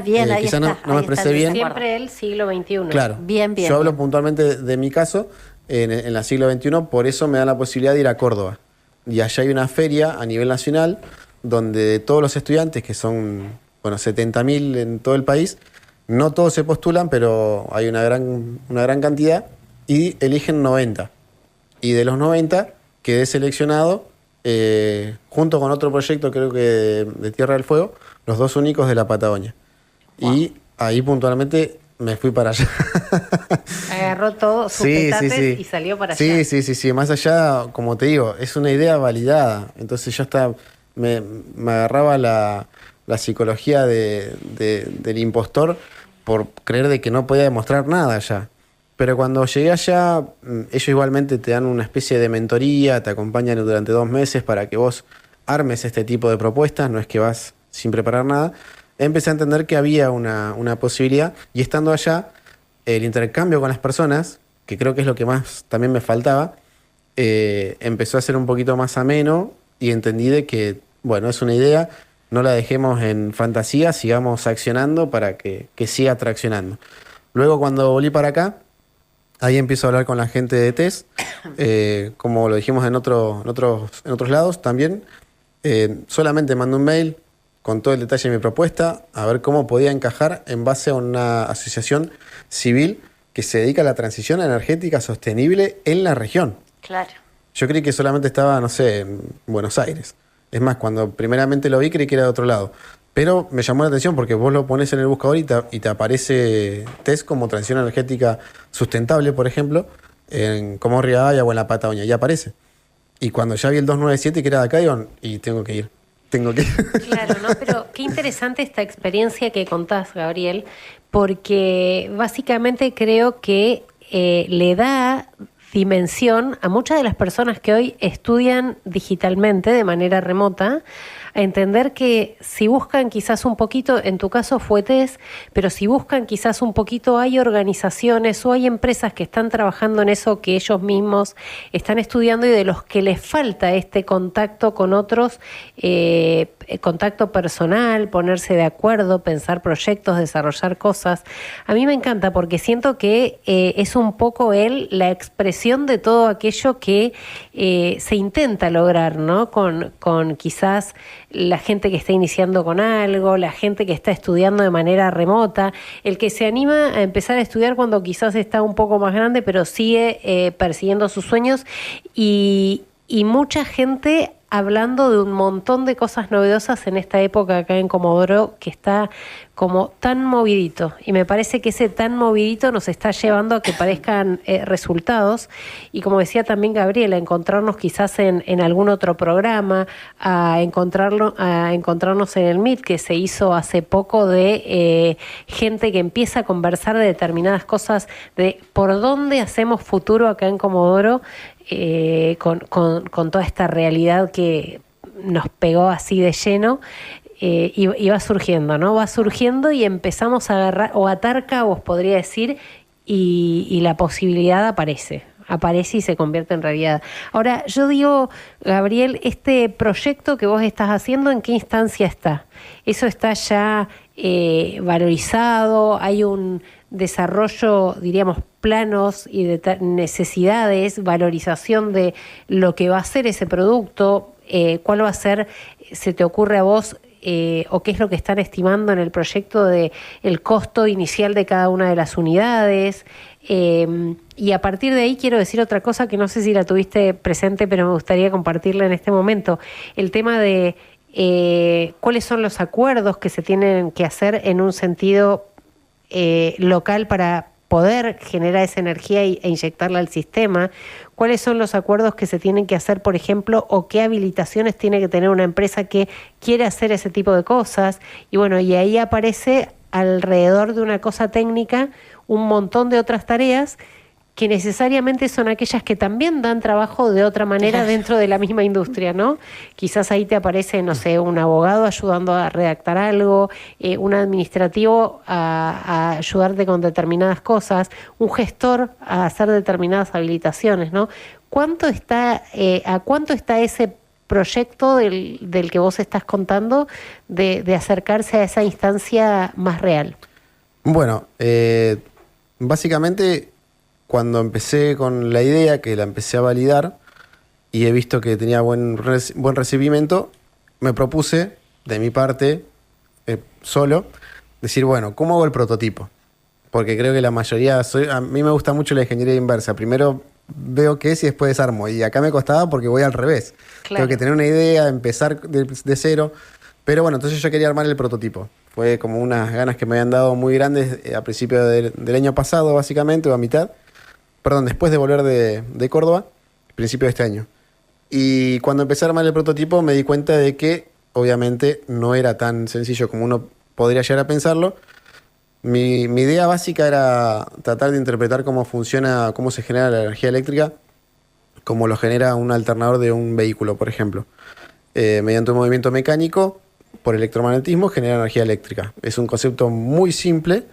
Bien, ahí quizá está. No me expresé bien. Siempre el siglo XXI. Claro. Bien. Yo hablo puntualmente de mi caso, en la siglo XXI, por eso me da la posibilidad de ir a Córdoba. Y allá hay una feria a nivel nacional donde todos los estudiantes, que son 70.000 en todo el país, no todos se postulan, pero hay una gran cantidad, y eligen 90. Y de los 90 quedé seleccionado, junto con otro proyecto, creo que de Tierra del Fuego, los dos únicos de la Patagonia. Wow. Y ahí puntualmente me fui para allá. Agarró todo, sus petates y salió para allá. Sí. Más allá, como te digo, es una idea validada. Entonces yo me agarraba la psicología del impostor por creer de que no podía demostrar nada allá. Pero cuando llegué allá, ellos igualmente te dan una especie de mentoría, te acompañan durante 2 meses para que vos armes este tipo de propuestas, no es que vas sin preparar nada. Empecé a entender que había una posibilidad, y estando allá, el intercambio con las personas, que creo que es lo que más también me faltaba, empezó a ser un poquito más ameno, y entendí de que, es una idea, no la dejemos en fantasía, sigamos accionando para que siga traccionando. Luego, cuando volví para acá, ahí empiezo a hablar con la gente de TES, como lo dijimos en otros lados también, solamente mandé un mail, con todo el detalle de mi propuesta, a ver cómo podía encajar en base a una asociación civil que se dedica a la transición energética sostenible en la región. Claro. Yo creí que solamente estaba, no sé, en Buenos Aires. Es más, cuando primeramente lo vi creí que era de otro lado. Pero me llamó la atención porque vos lo pones en el buscador y te aparece test como transición energética sustentable, por ejemplo, en como Rivadavia o en la Patagonia, ya aparece. Y cuando ya vi el 297 que era de acá, digo, y tengo que ir. Claro, ¿no? Pero qué interesante esta experiencia que contás, Gabriel, porque básicamente creo que le da dimensión a muchas de las personas que hoy estudian digitalmente de manera remota, a entender que si buscan quizás un poquito, en tu caso fue TES, pero si buscan quizás un poquito, hay organizaciones o hay empresas que están trabajando en eso que ellos mismos están estudiando y de los que les falta este contacto con otros, contacto personal, ponerse de acuerdo, pensar proyectos, desarrollar cosas. A mí me encanta porque siento que es un poco la expresión de todo aquello que se intenta lograr, ¿no? Con quizás la gente que está iniciando con algo, la gente que está estudiando de manera remota, el que se anima a empezar a estudiar cuando quizás está un poco más grande, pero sigue persiguiendo sus sueños y mucha gente hablando de un montón de cosas novedosas en esta época acá en Comodoro que está como tan movidito, y me parece que ese tan movidito nos está llevando a que parezcan resultados, y como decía también Gabriela, encontrarnos quizás en algún otro programa, a encontrarnos en el Meet que se hizo hace poco de gente que empieza a conversar de determinadas cosas, de por dónde hacemos futuro acá en Comodoro, con toda esta realidad que nos pegó así de lleno. Y va surgiendo, ¿no? Va surgiendo y empezamos a agarrar, o atar cabos, podría decir, y la posibilidad aparece y se convierte en realidad. Ahora, yo digo, Gabriel, este proyecto que vos estás haciendo, ¿en qué instancia está? ¿Eso está ya valorizado? ¿Hay un desarrollo, diríamos, planos y de necesidades, valorización de lo que va a ser ese producto? ¿Cuál va a ser, se te ocurre a vos, o qué es lo que están estimando en el proyecto de el costo inicial de cada una de las unidades? Y a partir de ahí quiero decir otra cosa que no sé si la tuviste presente, pero me gustaría compartirla en este momento. El tema de cuáles son los acuerdos que se tienen que hacer en un sentido local para poder generar esa energía e inyectarla al sistema. ¿Cuáles son los acuerdos que se tienen que hacer, por ejemplo, o qué habilitaciones tiene que tener una empresa que quiere hacer ese tipo de cosas? Y bueno, y ahí aparece alrededor de una cosa técnica un montón de otras tareas que necesariamente son aquellas que también dan trabajo de otra manera dentro de la misma industria, ¿no? Quizás ahí te aparece, no sé, un abogado ayudando a redactar algo, un administrativo a ayudarte con determinadas cosas, un gestor a hacer determinadas habilitaciones, ¿no? ¿A cuánto está ese proyecto del que vos estás contando de acercarse a esa instancia más real? Bueno, básicamente, cuando empecé con la idea, que la empecé a validar y he visto que tenía buen recibimiento, me propuse, de mi parte, solo, decir, bueno, ¿cómo hago el prototipo? Porque creo que la mayoría, a mí me gusta mucho la ingeniería inversa. Primero veo qué es y después desarmo. Y acá me costaba porque voy al revés. Claro. Tengo que tener una idea, empezar de cero. Pero bueno, entonces yo quería armar el prototipo. Fue como unas ganas que me habían dado muy grandes a principios del año pasado, básicamente, o a mitad. Perdón, después de volver de Córdoba, principio de este año. Y cuando empecé a armar el prototipo me di cuenta de que, obviamente, no era tan sencillo como uno podría llegar a pensarlo. Mi idea básica era tratar de interpretar cómo funciona, cómo se genera la energía eléctrica, como lo genera un alternador de un vehículo, por ejemplo. Mediante un movimiento mecánico, por electromagnetismo, genera energía eléctrica. Es un concepto muy simple,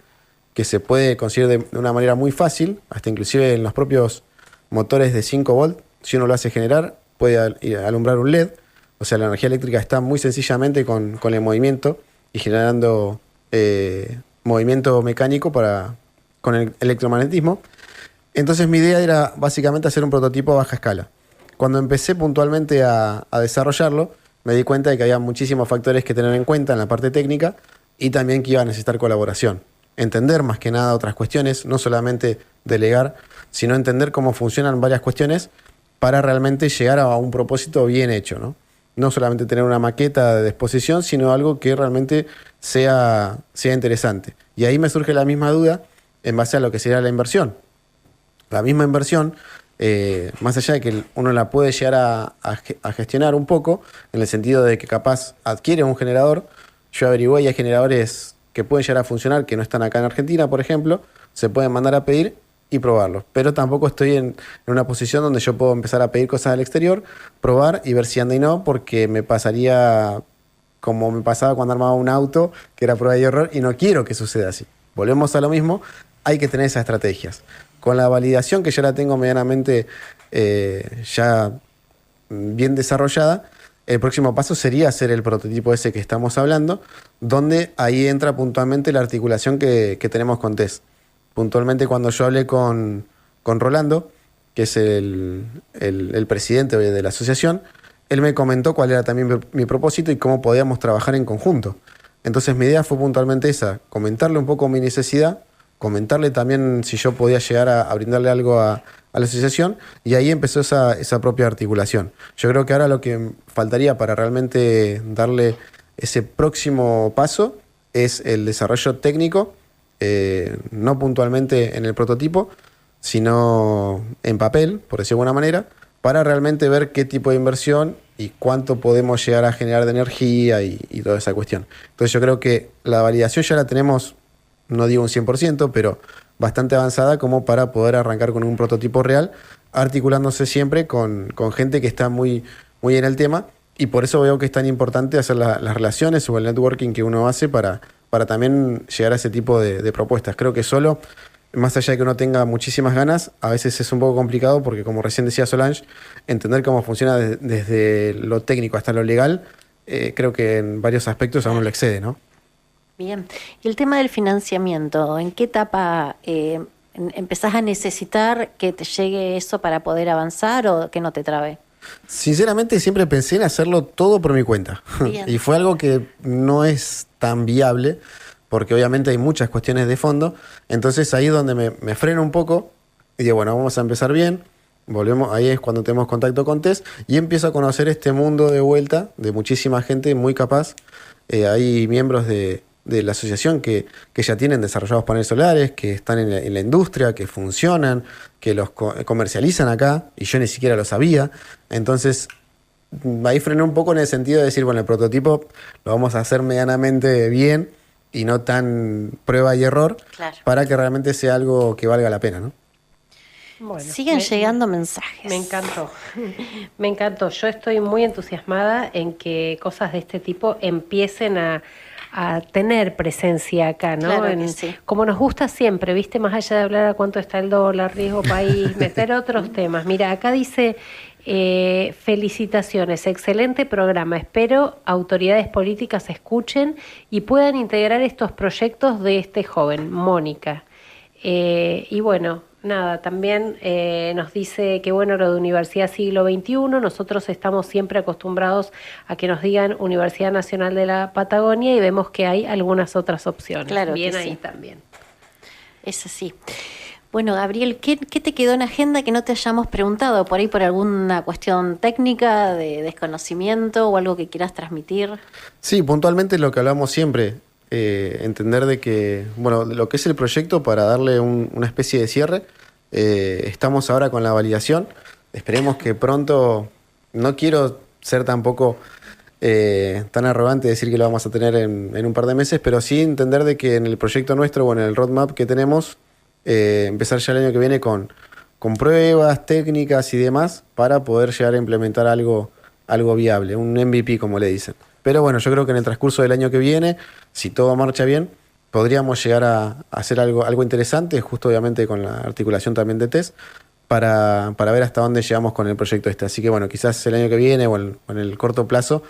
que se puede conseguir de una manera muy fácil, hasta inclusive en los propios motores de 5 volt, si uno lo hace generar, puede alumbrar un LED. O sea, la energía eléctrica está muy sencillamente con el movimiento y generando movimiento mecánico con el electromagnetismo. Entonces mi idea era básicamente hacer un prototipo a baja escala. Cuando empecé puntualmente a desarrollarlo, me di cuenta de que había muchísimos factores que tener en cuenta en la parte técnica y también que iba a necesitar colaboración. Entender más que nada otras cuestiones, no solamente delegar, sino entender cómo funcionan varias cuestiones para realmente llegar a un propósito bien hecho, ¿no? No solamente tener una maqueta de exposición, sino algo que realmente sea interesante. Y ahí me surge la misma duda en base a lo que sería la inversión. La misma inversión, más allá de que uno la puede llegar a gestionar un poco, en el sentido de que capaz adquiere un generador, yo averigué y hay generadores que pueden llegar a funcionar, que no están acá en Argentina, por ejemplo, se pueden mandar a pedir y probarlos. Pero tampoco estoy en una posición donde yo puedo empezar a pedir cosas al exterior, probar y ver si anda y no, porque me pasaría como me pasaba cuando armaba un auto, que era prueba y error, y no quiero que suceda así. Volvemos a lo mismo, hay que tener esas estrategias. Con la validación que ya la tengo medianamente ya bien desarrollada, el próximo paso sería hacer el prototipo ese que estamos hablando, donde ahí entra puntualmente la articulación que tenemos con TES. Puntualmente cuando yo hablé con Rolando, que es el presidente de la asociación, él me comentó cuál era también mi propósito y cómo podíamos trabajar en conjunto. Entonces mi idea fue puntualmente esa, comentarle un poco mi necesidad, comentarle también si yo podía llegar a brindarle algo a la asociación, y ahí empezó esa propia articulación. Yo creo que ahora lo que faltaría para realmente darle ese próximo paso es el desarrollo técnico, no puntualmente en el prototipo, sino en papel, por decirlo de alguna manera, para realmente ver qué tipo de inversión y cuánto podemos llegar a generar de energía y toda esa cuestión. Entonces yo creo que la validación ya la tenemos, no digo un 100%, pero bastante avanzada como para poder arrancar con un prototipo real, articulándose siempre con gente que está muy, muy en el tema, y por eso veo que es tan importante hacer las relaciones o el networking que uno hace para también llegar a ese tipo de propuestas. Creo que solo, más allá de que uno tenga muchísimas ganas, a veces es un poco complicado porque, como recién decía Solange, entender cómo funciona desde lo técnico hasta lo legal, creo que en varios aspectos a uno le excede, ¿no? Bien. Y el tema del financiamiento, ¿en qué etapa empezás a necesitar que te llegue eso para poder avanzar o que no te trabe? Sinceramente siempre pensé en hacerlo todo por mi cuenta. Y fue algo que no es tan viable porque obviamente hay muchas cuestiones de fondo. Entonces ahí es donde me freno un poco y digo, bueno, vamos a empezar bien. Volvemos, ahí es cuando tenemos contacto con TES y empiezo a conocer este mundo de vuelta de muchísima gente muy capaz. Hay miembros de la asociación que ya tienen desarrollados paneles solares, que están en la industria, que funcionan, que los comercializan acá, y yo ni siquiera lo sabía. Entonces, ahí frené un poco en el sentido de decir, bueno, el prototipo lo vamos a hacer medianamente bien y no tan prueba y error, claro, para que realmente sea algo que valga la pena, ¿no? Bueno, siguen llegando mensajes. Me encantó, me encantó. Yo estoy muy entusiasmada en que cosas de este tipo empiecen a tener presencia acá, ¿no? Claro, sí. Como nos gusta siempre, ¿viste? Más allá de hablar a cuánto está el dólar, riesgo país, meter otros temas. Mira, acá dice, felicitaciones, excelente programa. Espero autoridades políticas escuchen y puedan integrar estos proyectos de este joven, Mónica. Y bueno, nada, también nos dice que bueno, lo de Universidad Siglo XXI, nosotros estamos siempre acostumbrados a que nos digan Universidad Nacional de la Patagonia y vemos que hay algunas otras opciones. Claro, bien ahí sí. También. Es así. Bueno, Gabriel, ¿qué te quedó en agenda que no te hayamos preguntado? ¿Por ahí por alguna cuestión técnica, de desconocimiento o algo que quieras transmitir? Sí, puntualmente lo que hablamos siempre. Entender de que, bueno, lo que es el proyecto para darle una especie de cierre, estamos ahora con la validación, esperemos que pronto, no quiero ser tampoco tan arrogante de decir que lo vamos a tener en un par de meses, pero sí entender de que en el proyecto nuestro, bueno, en el roadmap que tenemos, empezar ya el año que viene con pruebas, técnicas y demás, para poder llegar a implementar algo viable, un MVP como le dicen. Pero bueno, yo creo que en el transcurso del año que viene, si todo marcha bien, podríamos llegar a hacer algo interesante, justo obviamente con la articulación también de TES, para ver hasta dónde llegamos con el proyecto este. Así que bueno, quizás el año que viene o en el corto plazo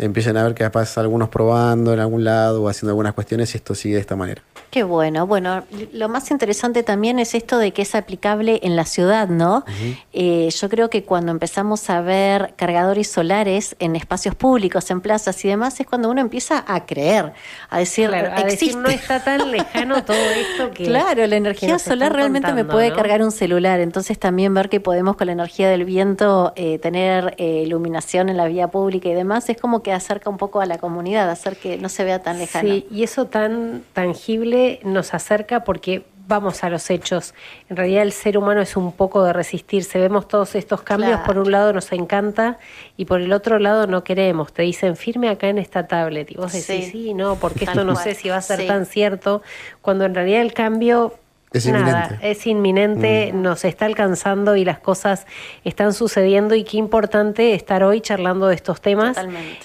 empiecen a ver que capaz algunos probando en algún lado o haciendo algunas cuestiones y esto sigue de esta manera. Qué bueno. Bueno, lo más interesante también es esto de que es aplicable en la ciudad, ¿no? Yo creo que cuando empezamos a ver cargadores solares en espacios públicos, en plazas y demás, es cuando uno empieza a creer, a decir, claro, a existe. decir, no está tan lejano todo esto que... Claro, la energía solar realmente contando, me puede ¿no? cargar un celular, entonces también ver que podemos con la energía del viento tener iluminación en la vía pública y demás, es como que acerca un poco a la comunidad, hacer que no se vea tan lejano. Sí, y eso tan tangible nos acerca porque vamos a los hechos. En realidad el ser humano es un poco de resistirse. Vemos todos estos cambios, Claro. por un lado nos encanta y por el otro lado no queremos. Te dicen, firme acá en esta tablet. Y vos decís, sí, no, porque Tal esto no cual. sé si va a ser Sí. tan cierto. Cuando en realidad el cambio... Es nada, inminente. es inminente, nos está alcanzando y las cosas están sucediendo y qué importante estar hoy charlando de estos temas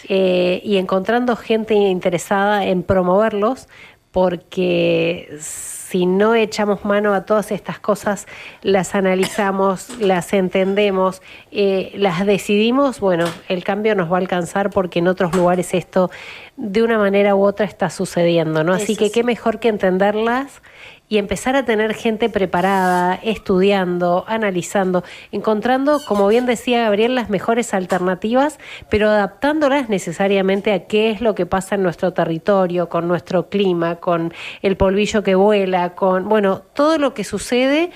y encontrando gente interesada en promoverlos, porque si no echamos mano a todas estas cosas, las analizamos, las entendemos, las decidimos, bueno, el cambio nos va a alcanzar porque en otros lugares esto de una manera u otra está sucediendo, ¿no? Así que qué mejor que entenderlas y empezar a tener gente preparada, estudiando, analizando, encontrando, como bien decía Gabriel, las mejores alternativas, pero adaptándolas necesariamente a qué es lo que pasa en nuestro territorio, con nuestro clima, con el polvillo que vuela, con, bueno, todo lo que sucede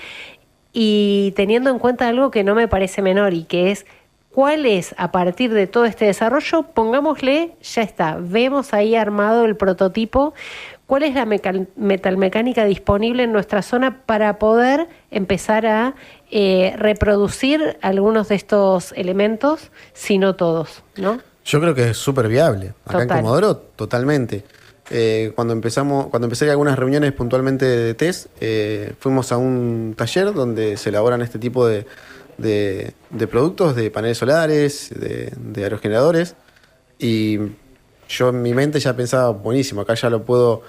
y teniendo en cuenta algo que no me parece menor y que es ¿cuál es, a partir de todo este desarrollo? Pongámosle, ya está, vemos ahí armado el prototipo. ¿Cuál es la metalmecánica disponible en nuestra zona para poder empezar a reproducir algunos de estos elementos, si no todos, ¿no? Yo creo que es súper viable. Acá Total. en Comodoro, totalmente. Cuando empecé algunas reuniones puntualmente de test, fuimos a un taller donde se elaboran este tipo de productos, de paneles solares, de aerogeneradores, y yo en mi mente ya pensaba, buenísimo, acá ya lo puedo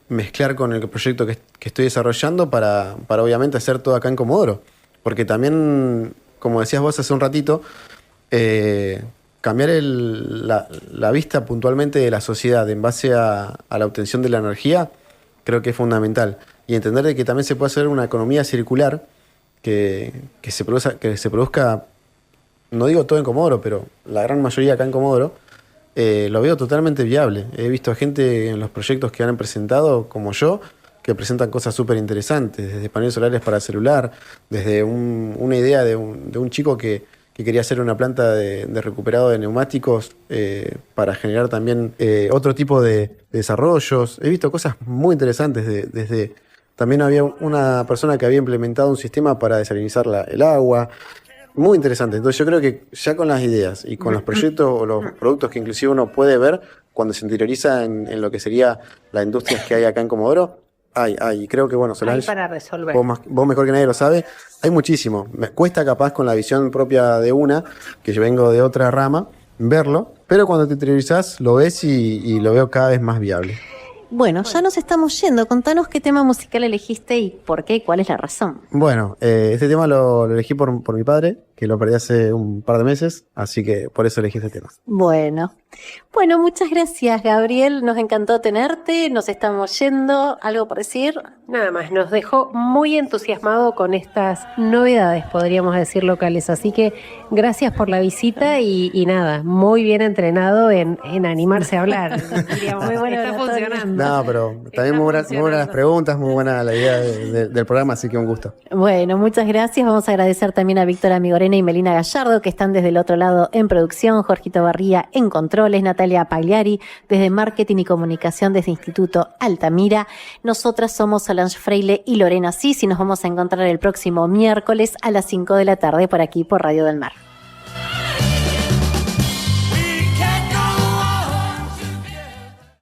mezclar con el proyecto que estoy desarrollando para obviamente hacer todo acá en Comodoro. Porque también, como decías vos hace un ratito, cambiar la vista puntualmente de la sociedad en base a la obtención de la energía, creo que es fundamental. Y entender de que también se puede hacer una economía circular que se produzca, no digo todo en Comodoro, pero la gran mayoría acá en Comodoro, lo veo totalmente viable. He visto gente en los proyectos que han presentado, como yo, que presentan cosas súper interesantes, desde paneles solares para celular, desde una idea de un chico que quería hacer una planta de recuperado de neumáticos para generar también otro tipo de desarrollos. He visto cosas muy interesantes, también había una persona que había implementado un sistema para desalinizar el agua. Muy interesante. Entonces yo creo que ya con las ideas y con los proyectos o los productos que inclusive uno puede ver cuando se interioriza en lo que sería las industrias que hay acá en Comodoro, creo que bueno, Solange, para resolver. Vos mejor que nadie lo sabe, hay muchísimo. Me cuesta capaz con la visión propia de que yo vengo de otra rama, verlo, pero cuando te interiorizás lo ves y lo veo cada vez más viable. Bueno, ya nos estamos yendo. Contanos qué tema musical elegiste y por qué, cuál es la razón. Bueno, este tema lo elegí por mi padre, que lo perdí hace un par de meses, así que por eso elegí este tema. Bueno, muchas gracias, Gabriel. Nos encantó tenerte. Nos estamos yendo. ¿Algo por decir? Nada más, nos dejó muy entusiasmado con estas novedades, podríamos decir, locales. Así que gracias por la visita y nada, muy bien entrenado en animarse a hablar. Diríamos, Muy bueno, está Antonio. funcionando. No, pero también muy buenas las preguntas, muy buena la idea del programa, así que un gusto. Bueno, muchas gracias. Vamos a agradecer también a Víctor Amigorena y Melina Gallardo, que están desde el otro lado en producción, Jorgito Barría en controles, Natalia Pagliari desde marketing y comunicación desde Instituto Altamira. Nosotras somos Solange Freile y Lorena Cis y nos vamos a encontrar el próximo miércoles a las 5 de la tarde por aquí por Radio del Mar.